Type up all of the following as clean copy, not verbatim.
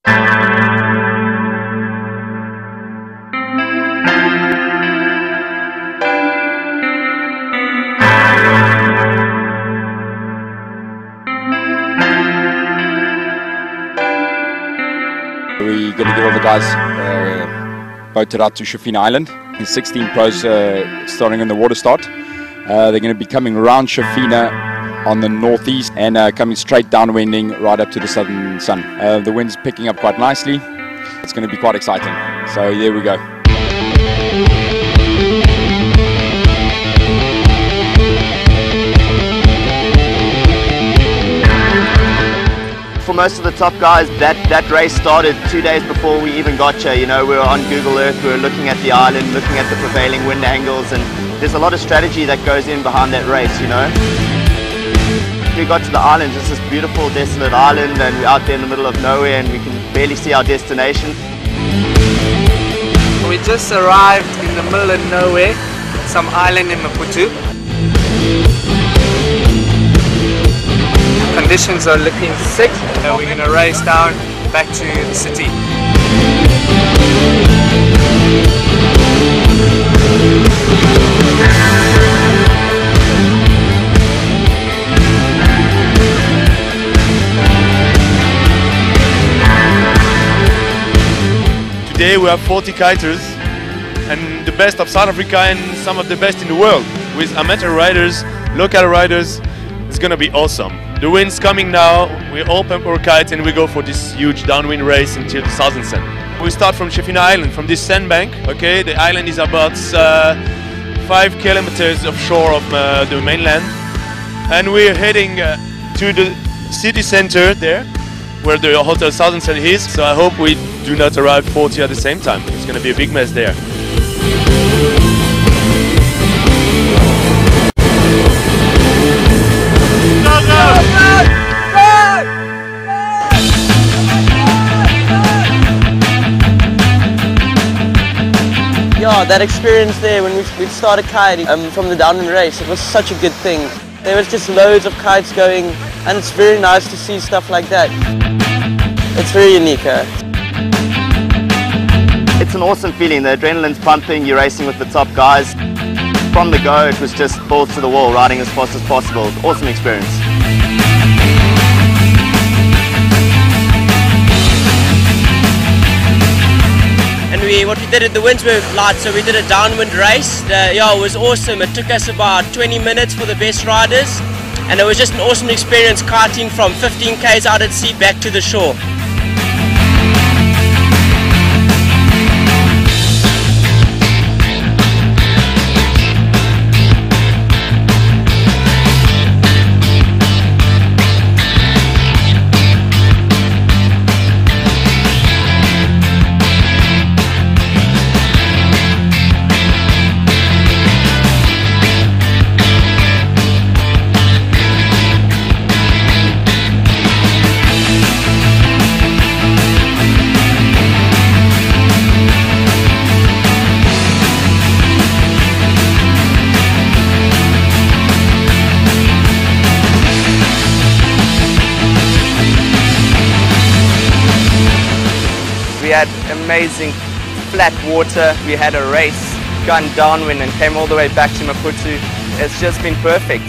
We're going to give all the guys boated out to Shafina Island. The 16 pros starting on the water start. They're going to be coming around Shafina on the northeast and coming straight downwinding right up to the southern sun. The wind's picking up quite nicely. It's going to be quite exciting. So there we go. For most of the top guys, that race started 2 days before we even got here. You know, we were on Google Earth, we were looking at the island, looking at the prevailing wind angles, and there's a lot of strategy that goes in behind that race, you know. We got to the island, it's this beautiful, desolate island, and we're out there in the middle of nowhere and we can barely see our destination. We just arrived in the middle of nowhere, some island in Maputo. Conditions are looking sick, so we're going to race down back to the city. Today we have 40 kiters and the best of South Africa and some of the best in the world with amateur riders, local riders. It's gonna be awesome. The wind's coming now, we all pump our kites and we go for this huge downwind race until the southern sun. We start from Shafina Island, from this sandbank. Okay, the island is about 5 kilometers offshore of the mainland, and we're heading to the city center there, where the Hotel Southern Sun is. So I hope we do not arrive 40 at the same time. It's gonna be a big mess there. Yeah, that experience there when we started kiting from the downwind race, it was such a good thing. There was just loads of kites going, and it's very nice to see stuff like that. It's very unique. It's an awesome feeling, the adrenaline's pumping, you're racing with the top guys. From the go, it was just balls to the wall, riding as fast as possible. Awesome experience. What we did, the winds were light, so we did a downwind race. Yeah, it was awesome. It took us about 20 minutes for the best riders, and it was just an awesome experience kiting from 15 k's out at sea back to the shore. We had amazing flat water, we had a race, gone downwind and came all the way back to Maputo. It's just been perfect.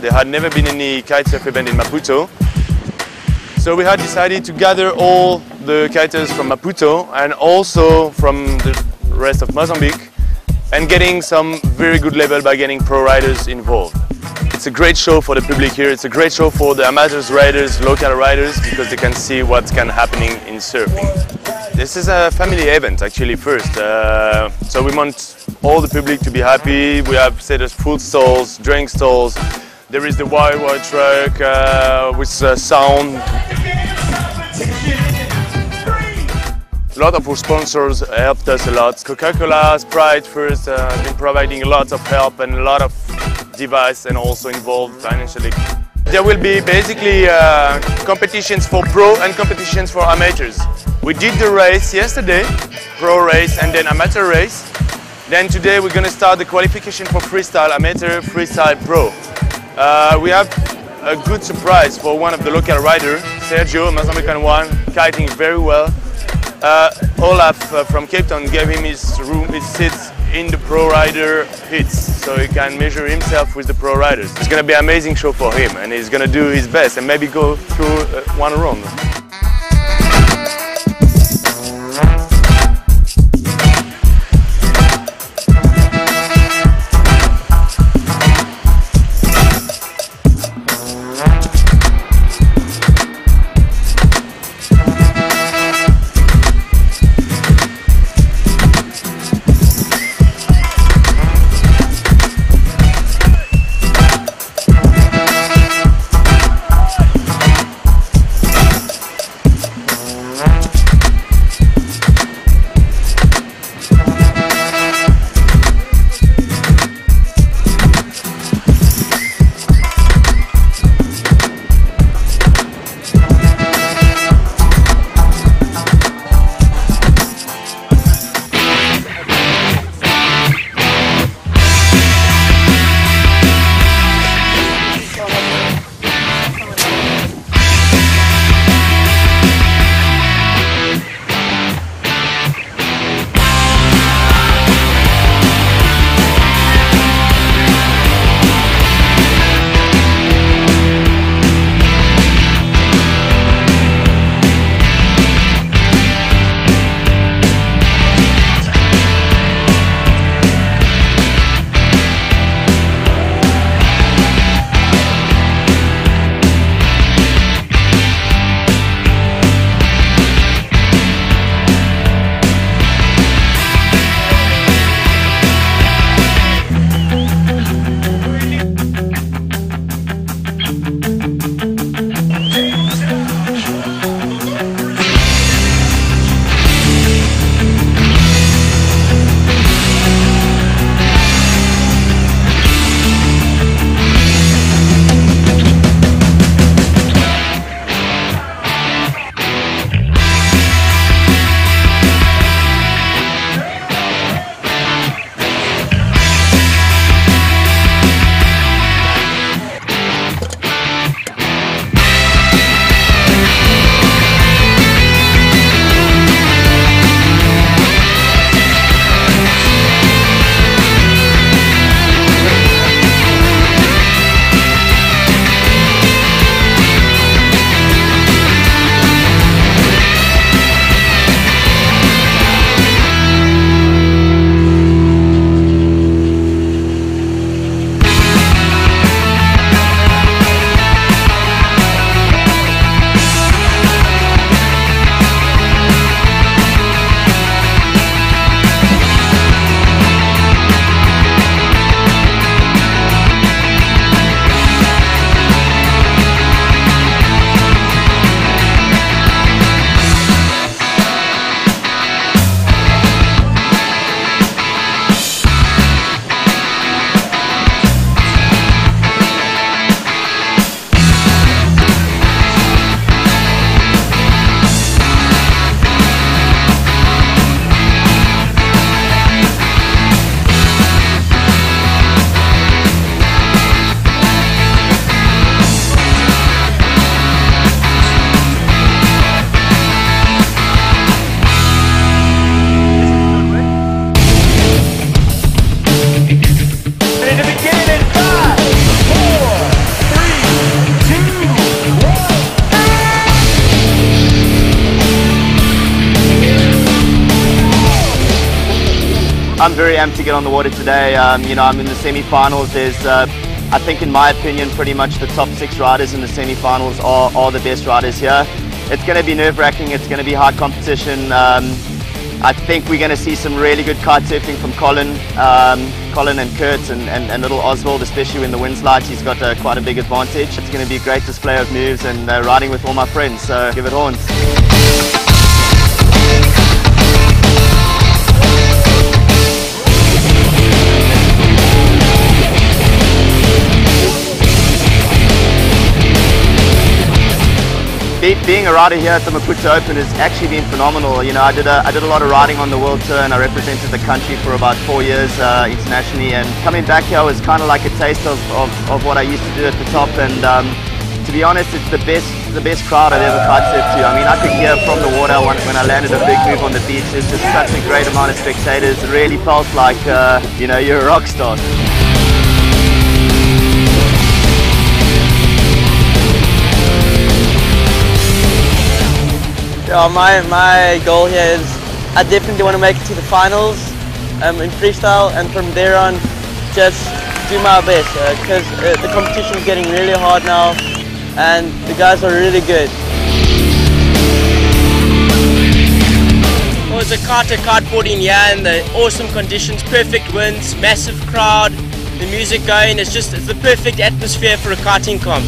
There had never been any kitesurf event in Maputo. So we had decided to gather all the kiters from Maputo and also from the rest of Mozambique and getting some very good level by getting pro riders involved. It's a great show for the public here. It's a great show for the amateurs riders, local riders, because they can see what's happening in surfing. This is a family event actually first. So we want all the public to be happy. We have set as food stalls, drink stalls. There is the wire truck with sound. A lot of our sponsors helped us a lot. Coca-Cola, Sprite first have been providing lots of help and a lot of device and also involved financially. There will be basically competitions for pro and competitions for amateurs. We did the race yesterday, pro race and then amateur race. Then today we're going to start the qualification for freestyle amateur, freestyle pro. We have a good surprise for one of the local riders, Sergio, Mozambican one, kiting very well. Olaf from Cape Town gave him his room, his seats in the pro rider pits, so he can measure himself with the pro riders. It's going to be an amazing show for him, and he's going to do his best and maybe go through one round. I'm very amped to get on the water today. You know, I'm in the semi-finals. There's, I think in my opinion, pretty much the top 6 riders in the semi-finals are the best riders here. It's going to be nerve-wracking, it's going to be hard competition. I think we're going to see some really good kite surfing from Colin and Kurt and little Oswald, especially when the wind's light. He's got quite a big advantage. It's going to be a great display of moves and riding with all my friends, so give it horns. Being a rider here at the Maputo Open has actually been phenomenal. You know, I did a lot of riding on the World Tour, and I represented the country for about 4 years internationally. And coming back here was kind of like a taste of what I used to do at the top. And to be honest, it's the best crowd I've ever kite surfed to. I mean, I could hear from the water when I landed a big move on the beach. There's just such a great amount of spectators. It really felt like you know, you're a rock star. Yeah, my goal here is I definitely want to make it to the finals in freestyle, and from there on just do my best because the competition is getting really hard now and the guys are really good. It was a kiteboarding here in the awesome conditions, perfect winds, massive crowd, the music going. It's the perfect atmosphere for a kiting comp.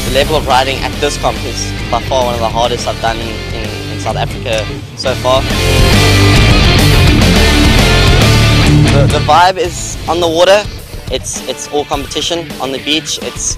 The level of riding at this comp is by far one of the hardest I've done in South Africa so far. The vibe is on the water, it's all competition. On the beach, it's